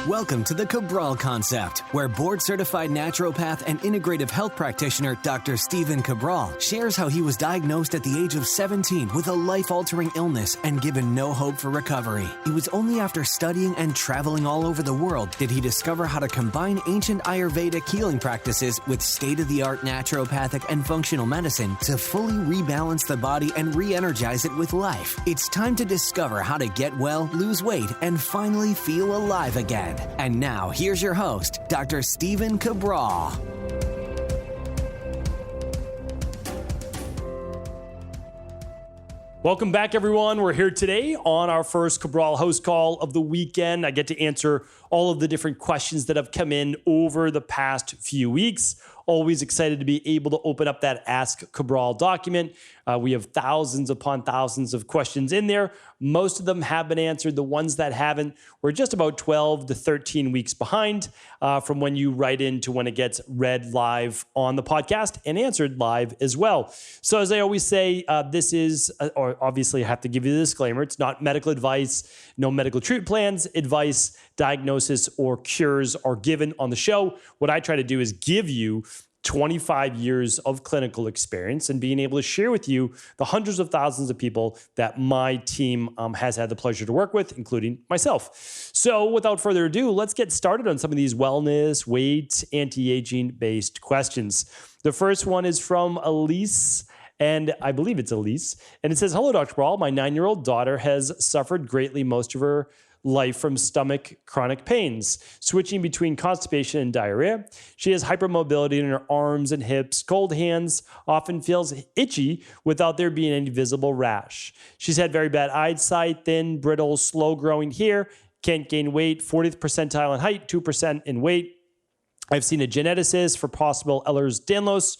Welcome to the Cabral Concept, where board-certified naturopath and integrative health practitioner Dr. Stephen Cabral shares how he was diagnosed at the age of 17 with a life-altering illness and given no hope for recovery. It was only after studying and traveling all over the world did he discover how to combine ancient Ayurvedic healing practices with state-of-the-art naturopathic and functional medicine to fully rebalance the body and re-energize it with life. It's time to discover how to get well, lose weight, and finally feel alive again. And now, here's your host, Dr. Stephen Cabral. Welcome back, everyone. We're here today on our first Cabral HouseCall of the weekend. I get to answer all of the different questions that have come in over the past few weeks. Always excited to be able to open up that Ask Cabral document. We have thousands upon thousands of questions in there. Most of them have been answered. The ones that haven't, we're just about 12 to 13 weeks behind from when you write in to when it gets read live on the podcast and answered live as well. So as I always say, this is, or obviously I have to give you the disclaimer, it's not medical advice, no medical treatment plans, advice, diagnosis, or cures are given on the show. What I try to do is give you 25 years of clinical experience and being able to share with you the hundreds of thousands of people that my team has had the pleasure to work with, including myself. So without further ado, let's get started on some of these wellness, weight, anti-aging based questions. The first one is from Eilise. And I believe it's Eilise. And it says, "Hello, Dr. Cabral. My 9-year-old daughter has suffered greatly most of her life from stomach chronic pains, switching between constipation and diarrhea. She has hypermobility in her arms and hips, cold hands, often feels itchy without there being any visible rash. She's had very bad eyesight, thin, brittle, slow growing hair, can't gain weight, 40th percentile in height, 2% in weight. I've seen a geneticist for possible Ehlers-Danlos.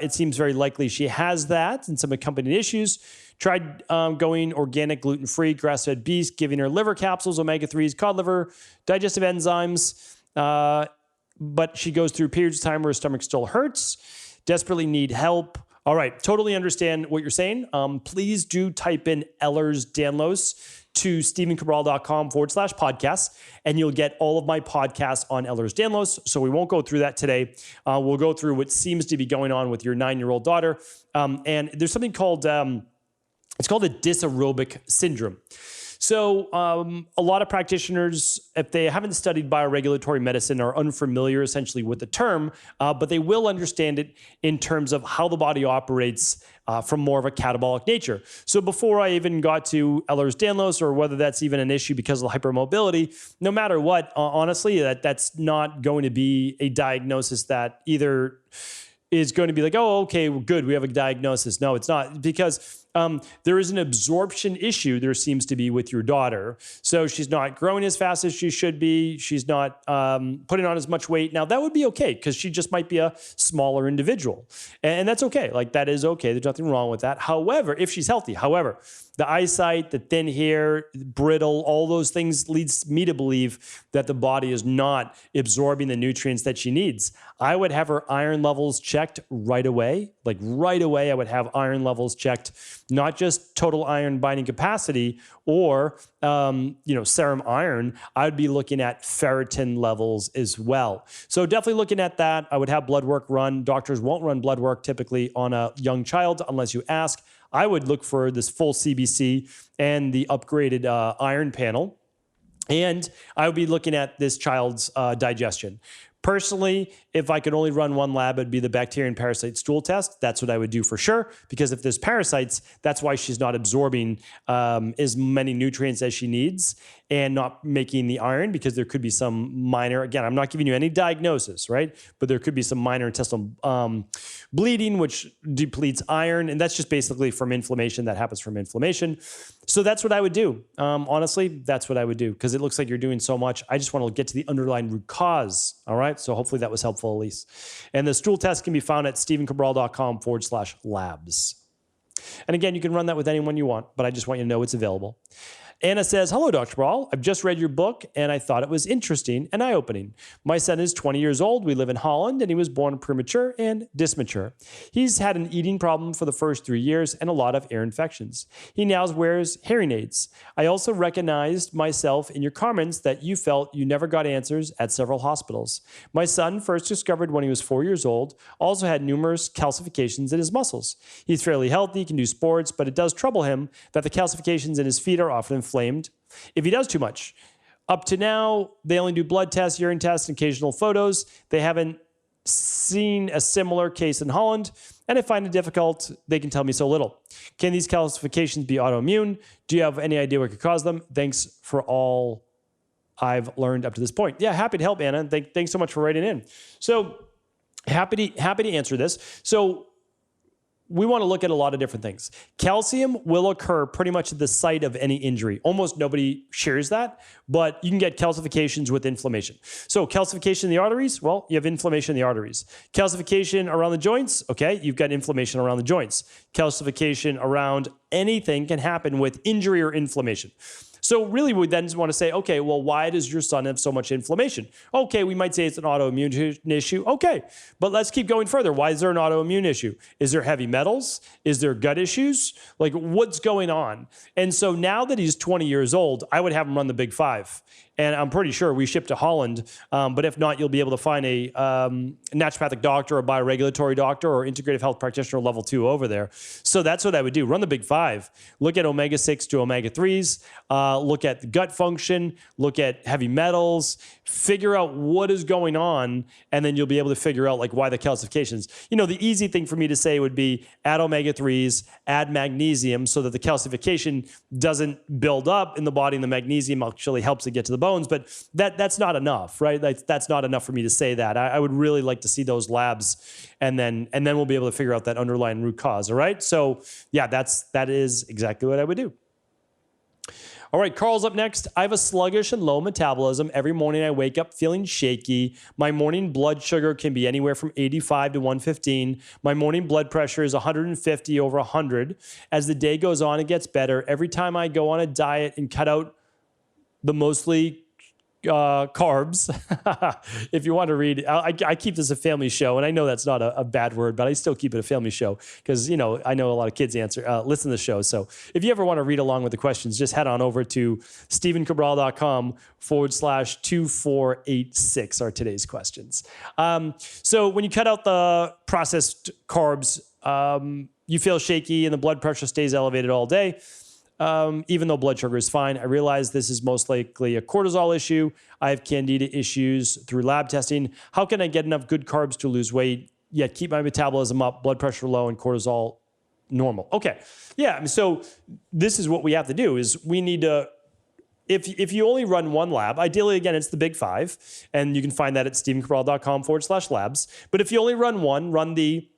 It seems very likely she has that and some accompanying issues. Tried going organic, gluten-free, grass-fed beef, giving her liver capsules, omega-3s, cod liver, digestive enzymes. But she goes through periods of time where her stomach still hurts. Desperately need help." All right, totally understand what you're saying. Please do type in Ehlers-Danlos to stephencabral.com/podcasts, and you'll get all of my podcasts on Ehlers-Danlos. So we won't go through that today. We'll go through what seems to be going on with your 9-year-old daughter. And there's something called, it's called a dysaerobic syndrome. So a lot of practitioners, if they haven't studied bioregulatory medicine, are unfamiliar essentially with the term, but they will understand it in terms of how the body operates from more of a catabolic nature. So before I even got to Ehlers-Danlos, or whether that's even an issue because of the hypermobility, no matter what, honestly, that's not going to be a diagnosis that either is going to be like, oh, okay, well, good, we have a diagnosis. No, it's not, because there is an absorption issue there seems to be with your daughter. So she's not growing as fast as she should be. She's not putting on as much weight. Now, that would be okay because she just might be a smaller individual. And that's okay. Like, that is okay. There's nothing wrong with that. However, if she's healthy, the eyesight, the thin hair, brittle, all those things leads me to believe that the body is not absorbing the nutrients that she needs. I would have her iron levels checked right away. Like right away, I would have iron levels checked, not just total iron binding capacity or, serum iron. I'd be looking at ferritin levels as well. So definitely looking at that. I would have blood work run. Doctors won't run blood work typically on a young child unless you ask. I would look for this full CBC and the upgraded iron panel. And I would be looking at this child's digestion. Personally, if I could only run one lab, it'd be the bacteria and parasite stool test. That's what I would do for sure, because if there's parasites, that's why she's not absorbing as many nutrients as she needs and not making the iron, because there could be some minor, again, I'm not giving you any diagnosis, right? But there could be some minor intestinal bleeding, which depletes iron. And that's just basically from inflammation that happens from inflammation. So that's what I would do. Honestly, that's what I would do, because it looks like you're doing so much. I just want to get to the underlying root cause. All right. So hopefully that was helpful, Eilise. And the stool test can be found at stephencabral.com/labs. And again, you can run that with anyone you want, but I just want you to know it's available. Anna says, hello, Dr. Brawl. I've just read your book and I thought it was interesting and eye-opening. My son is 20 years old. We live in Holland and he was born premature and dysmature. He's had an eating problem for the first 3 years and a lot of ear infections. He now wears hearing aids. I also recognized myself in your comments that you felt you never got answers at several hospitals. My son, first discovered when he was 4 years old, also had numerous calcifications in his muscles. He's fairly healthy, can do sports, but it does trouble him that the calcifications in his feet are often inflamed if he does too much. Up to now, they only do blood tests, urine tests, and occasional photos. They haven't seen a similar case in Holland, and I find it difficult. They can tell me so little. Can these calcifications be autoimmune? Do you have any idea what could cause them? Thanks for all I've learned up to this point. Yeah, happy to help, Anna. Thanks so much for writing in. So happy to answer this. So we want to look at a lot of different things. Calcium will occur pretty much at the site of any injury. Almost nobody shares that, but you can get calcifications with inflammation. So calcification in the arteries, well, you have inflammation in the arteries. Calcification around the joints, okay, you've got inflammation around the joints. Calcification around anything can happen with injury or inflammation. So really we then want to say, okay, well, why does your son have so much inflammation? Okay, we might say it's an autoimmune issue. Okay, but let's keep going further. Why is there an autoimmune issue? Is there heavy metals? Is there gut issues? Like, what's going on? And so now that he's 20 years old, I would have him run the Big Five. And I'm pretty sure we ship to Holland, but if not, you'll be able to find a naturopathic doctor, a bioregulatory doctor, or integrative health practitioner level 2 over there. So that's what I would do. Run the Big Five. Look at omega-6 to omega-3s. Look at the gut function. Look at heavy metals. Figure out what is going on, and then you'll be able to figure out like why the calcifications. You know, the easy thing for me to say would be add omega-3s, add magnesium, so that the calcification doesn't build up in the body, and the magnesium actually helps it get to the bones, but that's not enough, right? That's not enough for me to say that. I would really like to see those labs, and then we'll be able to figure out that underlying root cause. All right. So yeah, that is exactly what I would do. All right, Carl's up next. I have a sluggish and low metabolism. Every morning I wake up feeling shaky. My morning blood sugar can be anywhere from 85 to 115. My morning blood pressure is 150 over 100. As the day goes on, it gets better. Every time I go on a diet and cut out the mostly carbs. If you want to read, I keep this a family show, and I know that's not a bad word, but I still keep it a family show because, you know, I know a lot of kids listen to the show. So if you ever want to read along with the questions, just head on over to stevencabral.com/2486 are today's questions. So when you cut out the processed carbs, you feel shaky and the blood pressure stays elevated all day. Even though blood sugar is fine, I realize this is most likely a cortisol issue. I have candida issues through lab testing. How can I get enough good carbs to lose weight, yet keep my metabolism up, blood pressure low, and cortisol normal? Okay. Yeah. So this is what we have to do is we need to, if you only run one lab, ideally, again, it's the Big Five, and you can find that at stevencabral.com/labs. But if you only run one, run the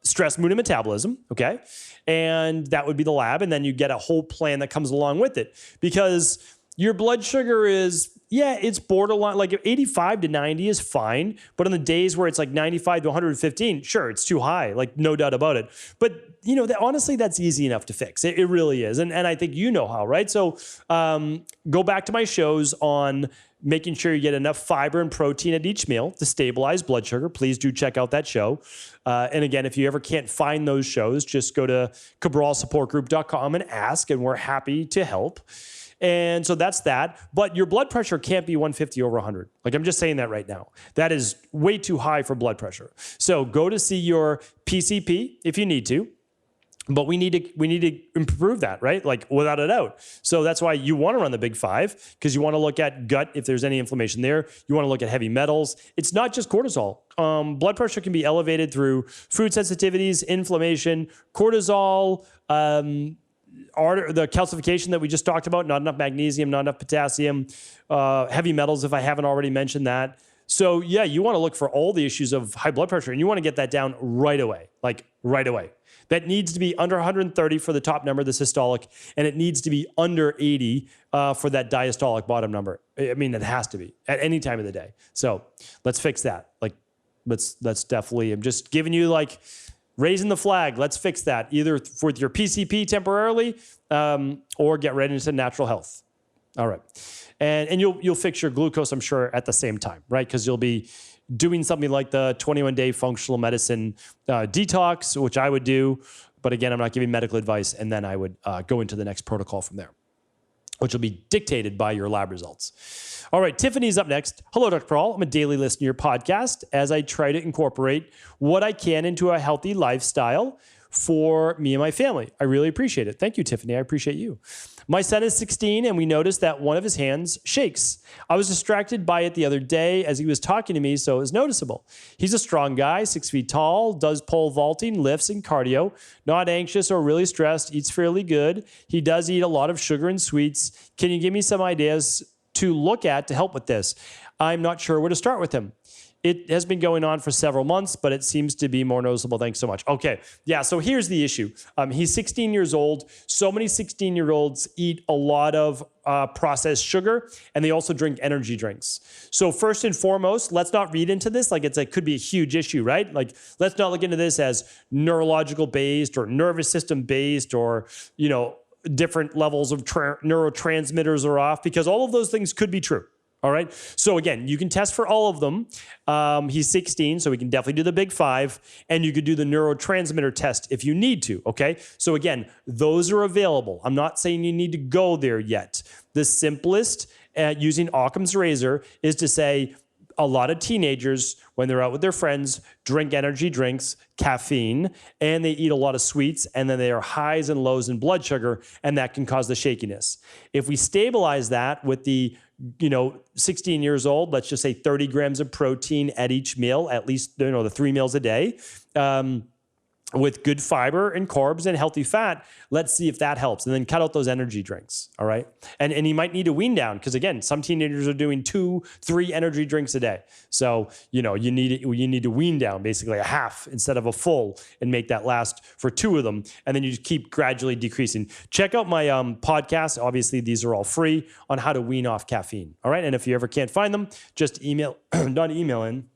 stress, mood, and metabolism, okay? And that would be the lab, and then you get a whole plan that comes along with it. Because your blood sugar is, yeah, it's borderline, like 85 to 90 is fine, but on the days where it's like 95 to 115, sure, it's too high, like no doubt about it. But, you know, honestly, that's easy enough to fix. It really is, and I think you know how, right? So go back to my shows on making sure you get enough fiber and protein at each meal to stabilize blood sugar. Please do check out that show. And again, if you ever can't find those shows, just go to cabralsupportgroup.com and ask, and we're happy to help. And so that's that. But your blood pressure can't be 150 over 100. Like, I'm just saying that right now. That is way too high for blood pressure. So go to see your PCP if you need to. But we need to improve that, right? Like, without a doubt. So that's why you want to run the Big Five, because you want to look at gut if there's any inflammation there. You want to look at heavy metals. It's not just cortisol. Blood pressure can be elevated through food sensitivities, inflammation, cortisol, the calcification that we just talked about, not enough magnesium, not enough potassium, heavy metals, if I haven't already mentioned that. So yeah, you want to look for all the issues of high blood pressure, and you want to get that down right away, like right away. That needs to be under 130 for the top number, the systolic, and it needs to be under 80 for that diastolic bottom number. I mean, it has to be at any time of the day. So let's fix that. Like, let's definitely, I'm just giving you like raising the flag. Let's fix that either with your PCP temporarily or get right into natural health. All right. And you'll fix your glucose, I'm sure, at the same time, right? Because you'll be doing something like the 21-day functional medicine detox, which I would do. But again, I'm not giving medical advice. And then I would go into the next protocol from there, which will be dictated by your lab results. All right, Tiffany's up next. Hello, Dr. Pearl. I'm a daily listener to your podcast as I try to incorporate what I can into a healthy lifestyle for me and my family. I really appreciate it. Thank you, Tiffany. I appreciate you. My son is 16, and we noticed that one of his hands shakes. I was distracted by it the other day as he was talking to me, so it was noticeable. He's a strong guy, 6 feet tall, does pole vaulting, lifts, and cardio, not anxious or really stressed, eats fairly good. He does eat a lot of sugar and sweets. Can you give me some ideas to look at to help with this? I'm not sure where to start with him. It has been going on for several months, but it seems to be more noticeable. Thanks so much. Okay. Yeah. So here's the issue. He's 16 years old. So many 16-year-olds eat a lot of processed sugar, and they also drink energy drinks. So first and foremost, let's not read into this like it could be a huge issue, right? Like, let's not look into this as neurological based or nervous system based or, different levels of neurotransmitters are off, because all of those things could be true. All right. So again, you can test for all of them. He's 16, so we can definitely do the big 5, and you could do the neurotransmitter test if you need to. Okay. So again, those are available. I'm not saying you need to go there yet. The simplest using Occam's razor is to say a lot of teenagers, when they're out with their friends, drink energy drinks, caffeine, and they eat a lot of sweets, and then they are highs and lows in blood sugar, and that can cause the shakiness. If we stabilize that with the 16 years old, let's just say 30 grams of protein at each meal, at least, the 3 meals a day, with good fiber and carbs and healthy fat. Let's see if that helps. And then cut out those energy drinks. All right. And you might need to wean down, because again, some teenagers are doing 2-3 energy drinks a day. So, you need to wean down basically a half instead of a full, and make that last for 2 of them. And then you just keep gradually decreasing. Check out my podcast. Obviously, these are all free on how to wean off caffeine. All right. And if you ever can't find them, just not email in.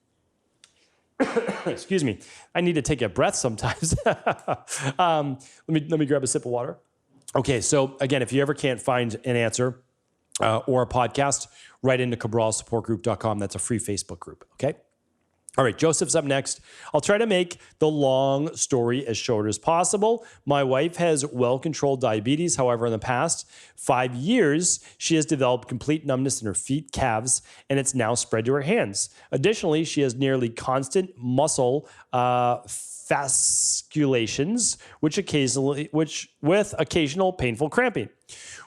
Excuse me. I need to take a breath sometimes. Let me grab a sip of water. Okay. So again, if you ever can't find an answer or a podcast, write into cabralsupportgroup.com. That's a free Facebook group. Okay. All right, Joseph's up next. I'll try to make the long story as short as possible. My wife has well-controlled diabetes. However, in the past 5 years, she has developed complete numbness in her feet, calves, and it's now spread to her hands. Additionally, she has nearly constant muscle fasciculations, with occasional painful cramping.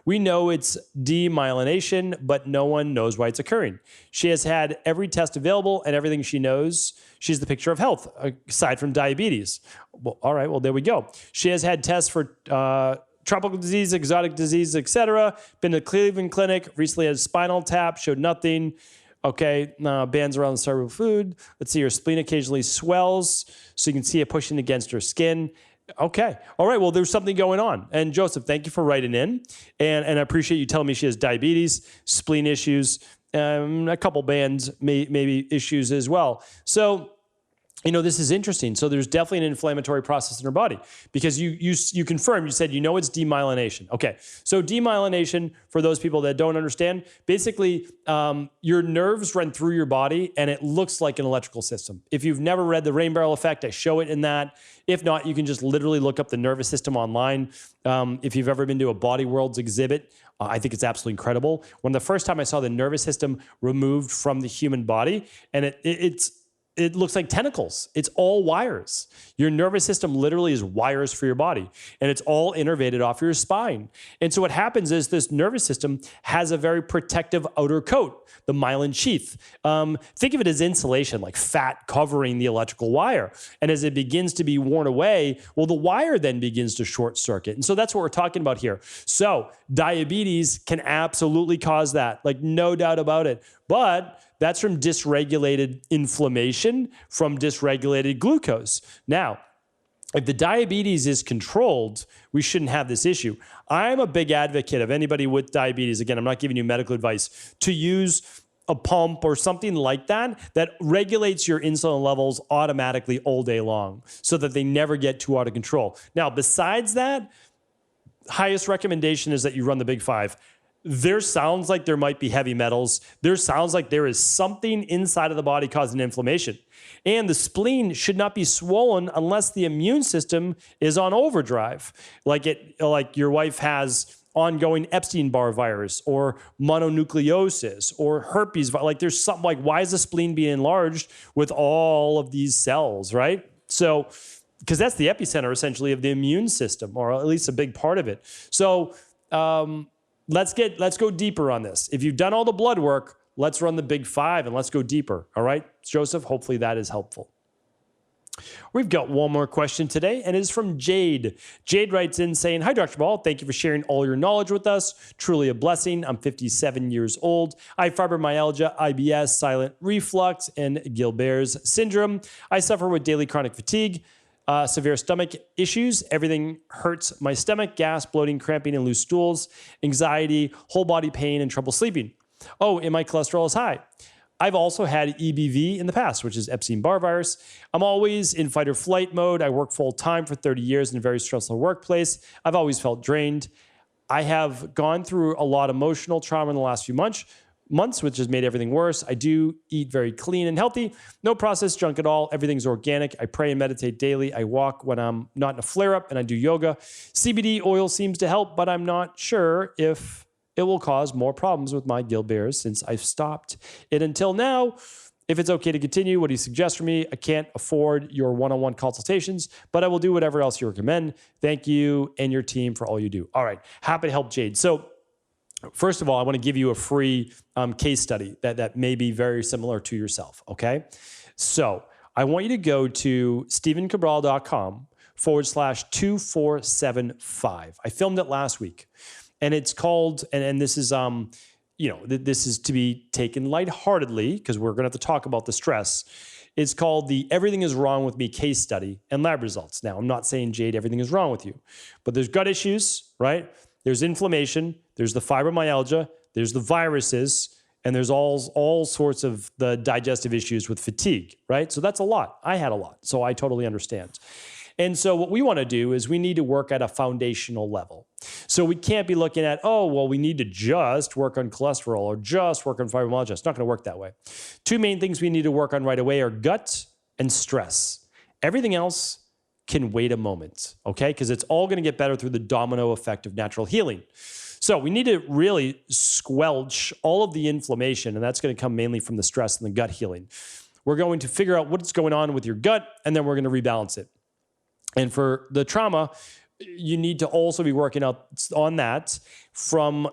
We know it's demyelination, but no one knows why it's occurring. She has had every test available, and everything she knows, she's the picture of health, aside from diabetes. Well, all right, well, there we go. She has had tests for tropical disease, exotic disease, etc. Been to the Cleveland Clinic, recently had a spinal tap, showed nothing. Okay, bands around the cerebral fluid. Let's see, her spleen occasionally swells, so you can see it pushing against her skin. Okay. All right. Well, there's something going on. And Joseph, thank you for writing in. And I appreciate you telling me she has diabetes, spleen issues, a couple bands, maybe issues as well. So, this is interesting. So there's definitely an inflammatory process in her body, because you confirmed, you said, it's demyelination. Okay. So demyelination, for those people that don't understand, basically your nerves run through your body and it looks like an electrical system. If you've never read the rain barrel effect, I show it in that. If not, you can just literally look up the nervous system online. If you've ever been to a Body Worlds exhibit, I think it's absolutely incredible. When the first time I saw the nervous system removed from the human body, and it looks like tentacles. It's all wires. Your nervous system literally is wires for your body, and it's all innervated off your spine. And so what happens is this nervous system has a very protective outer coat, the myelin sheath. Think of it as insulation, like fat covering the electrical wire. And as it begins to be worn away, well, the wire then begins to short circuit. And so that's what we're talking about here. So diabetes can absolutely cause that, like no doubt about it. But that's from dysregulated inflammation, from dysregulated glucose. Now, if the diabetes is controlled, we shouldn't have this issue. I'm a big advocate of anybody with diabetes, again, I'm not giving you medical advice, to use a pump or something like that regulates your insulin levels automatically all day long so that they never get too out of control. Now, besides that, highest recommendation is that you run the Big Five. There sounds like there might be heavy metals. There sounds like there is something inside of the body causing inflammation. And the spleen should not be swollen unless the immune system is on overdrive, like your wife has ongoing Epstein-Barr virus or mononucleosis or herpes. Like there's something like, why is the spleen being enlarged with all of these cells, right? So, because that's the epicenter essentially of the immune system, or at least a big part of it. So let's go deeper on this. If you've done all the blood work, let's run the Big Five and let's go deeper. All right, Joseph, hopefully that is helpful. We've got one more question today, and it is from Jade. Jade writes in saying, "Hi, Dr. Ball. Thank you for sharing all your knowledge with us. Truly a blessing. I'm 57 years old. I have fibromyalgia, IBS, silent reflux, and Gilbert's syndrome. I suffer with daily chronic fatigue, severe stomach issues. Everything hurts my stomach, gas, bloating, cramping, and loose stools, anxiety, whole body pain, and trouble sleeping. Oh, and my cholesterol is high. I've also had EBV in the past, which is Epstein-Barr virus. I'm always in fight or flight mode. I work full time for 30 years in a very stressful workplace. I've always felt drained. I have gone through a lot of emotional trauma in the last few months, which has made everything worse. I do eat very clean and healthy. No processed junk at all. Everything's organic. I pray and meditate daily. I walk when I'm not in a flare-up, and I do yoga. CBD oil seems to help, but I'm not sure if it will cause more problems with my Gilbert's since I've stopped it until now. If it's okay to continue, what do you suggest for me? I can't afford your one-on-one consultations, but I will do whatever else you recommend. Thank you and your team for all you do." All right. Happy to help, Jade. So first of all, I want to give you a free case study that may be very similar to yourself, okay? So I want you to go to stevencabral.com/2475. I filmed it last week. And it's called, and this is, this is to be taken lightheartedly because we're going to have to talk about the stress. It's called the Everything is Wrong with Me case study and lab results. Now, I'm not saying, Jade, everything is wrong with you, but there's gut issues, right? There's inflammation, there's the fibromyalgia, there's the viruses, and there's all sorts of the digestive issues with fatigue, right? So that's a lot. I had a lot, so I totally understand. And so what we want to do is we need to work at a foundational level. So we can't be looking at, we need to just work on cholesterol or just work on fibromyalgia. It's not going to work that way. Two main things we need to work on right away are gut and stress. Everything else can wait a moment, okay? Because it's all going to get better through the domino effect of natural healing. So we need to really squelch all of the inflammation, and that's going to come mainly from the stress and the gut healing. We're going to figure out what's going on with your gut, and then we're going to rebalance it. And for the trauma, you need to also be working out on that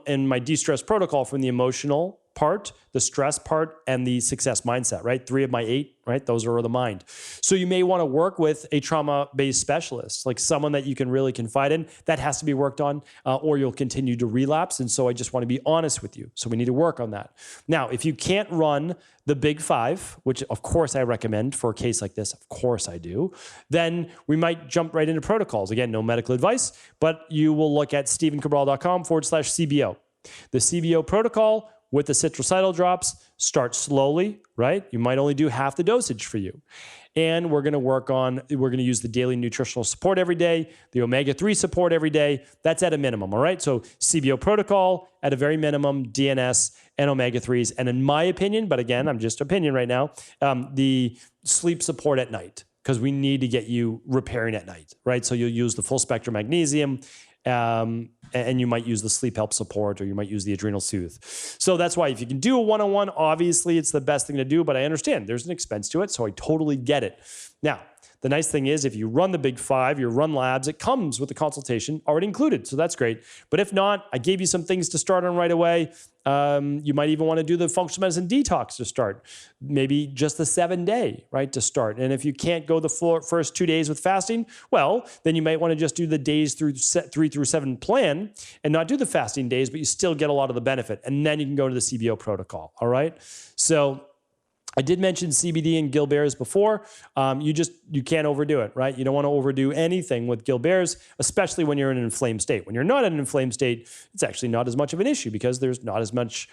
in my de-stress protocol from the emotional part, the stress part, and the success mindset, right? 3 of my 8, right? Those are the mind. So you may want to work with a trauma-based specialist, like someone that you can really confide in. That has to be worked on, or you'll continue to relapse. And so I just want to be honest with you. So we need to work on that. Now, if you can't run the Big Five, which of course I recommend for a case like this, of course I do, then we might jump right into protocols. Again, no medical advice, but you will look at stevencabral.com/CBO. The CBO protocol with the citracidal drops, start slowly, right? You might only do half the dosage for you. And we're going to use the daily nutritional support every day, the omega-3 support every day. That's at a minimum, all right? So CBO protocol at a very minimum, DNS and omega-3s. And in my opinion, but again, I'm just opinion right now, the sleep support at night, because we need to get you repairing at night, right? So you'll use the full spectrum magnesium, and you might use the sleep help support, or you might use the adrenal soothe. So that's why if you can do a one-on-one, obviously it's the best thing to do, but I understand there's an expense to it, so I totally get it. Now, the nice thing is if you run the Big Five, you run labs, it comes with the consultation already included, so that's great. But if not, I gave you some things to start on right away. You might even want to do the functional medicine detox to start. Maybe just the 7-day, right, to start. And if you can't go the first 2 days with fasting, well, then you might want to just do the days through 3 through 7 plan and not do the fasting days, but you still get a lot of the benefit. And then you can go to the CBO protocol, all right? So I did mention CBD and Gilbert's before. You can't overdo it, right? You don't want to overdo anything with Gilbert's, especially when you're in an inflamed state. When you're not in an inflamed state, it's actually not as much of an issue because there's not as much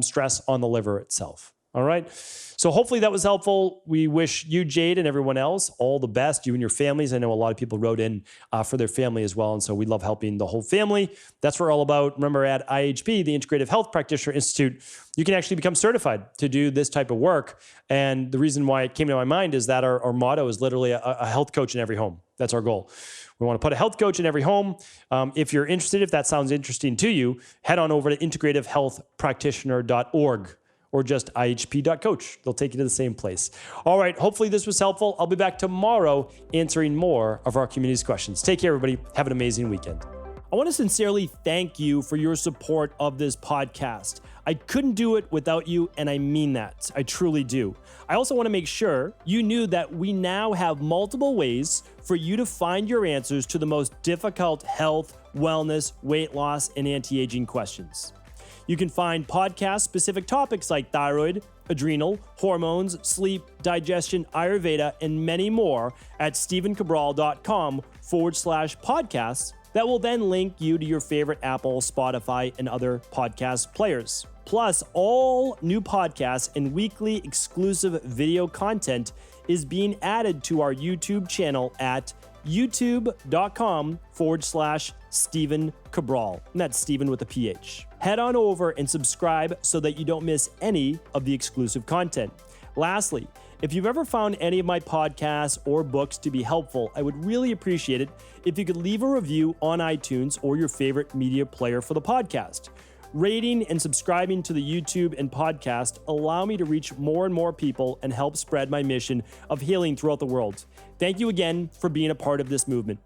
stress on the liver itself. All right. So hopefully that was helpful. We wish you, Jade, and everyone else all the best, you and your families. I know a lot of people wrote in for their family as well. And so we love helping the whole family. That's what we're all about. Remember, at IHP, the Integrative Health Practitioner Institute, you can actually become certified to do this type of work. And the reason why it came to my mind is that our motto is literally a health coach in every home. That's our goal. We want to put a health coach in every home. If you're interested, if that sounds interesting to you, head on over to integrativehealthpractitioner.org. or just ihp.coach. They'll take you to the same place. All right, hopefully this was helpful. I'll be back tomorrow answering more of our community's questions. Take care, everybody. Have an amazing weekend. I want to sincerely thank you for your support of this podcast. I couldn't do it without you, and I mean that. I truly do. I also want to make sure you knew that we now have multiple ways for you to find your answers to the most difficult health, wellness, weight loss, and anti-aging questions. You can find podcast-specific topics like thyroid, adrenal, hormones, sleep, digestion, Ayurveda, and many more at stevencabral.com/podcasts that will then link you to your favorite Apple, Spotify, and other podcast players. Plus, all new podcasts and weekly exclusive video content is being added to our YouTube channel at youtube.com/Stephen Cabral. And that's Stephen with a PH. Head on over and subscribe so that you don't miss any of the exclusive content. Lastly, if you've ever found any of my podcasts or books to be helpful, I would really appreciate it if you could leave a review on iTunes or your favorite media player for the podcast. Rating and subscribing to the YouTube and podcast allow me to reach more and more people and help spread my mission of healing throughout the world. Thank you again for being a part of this movement.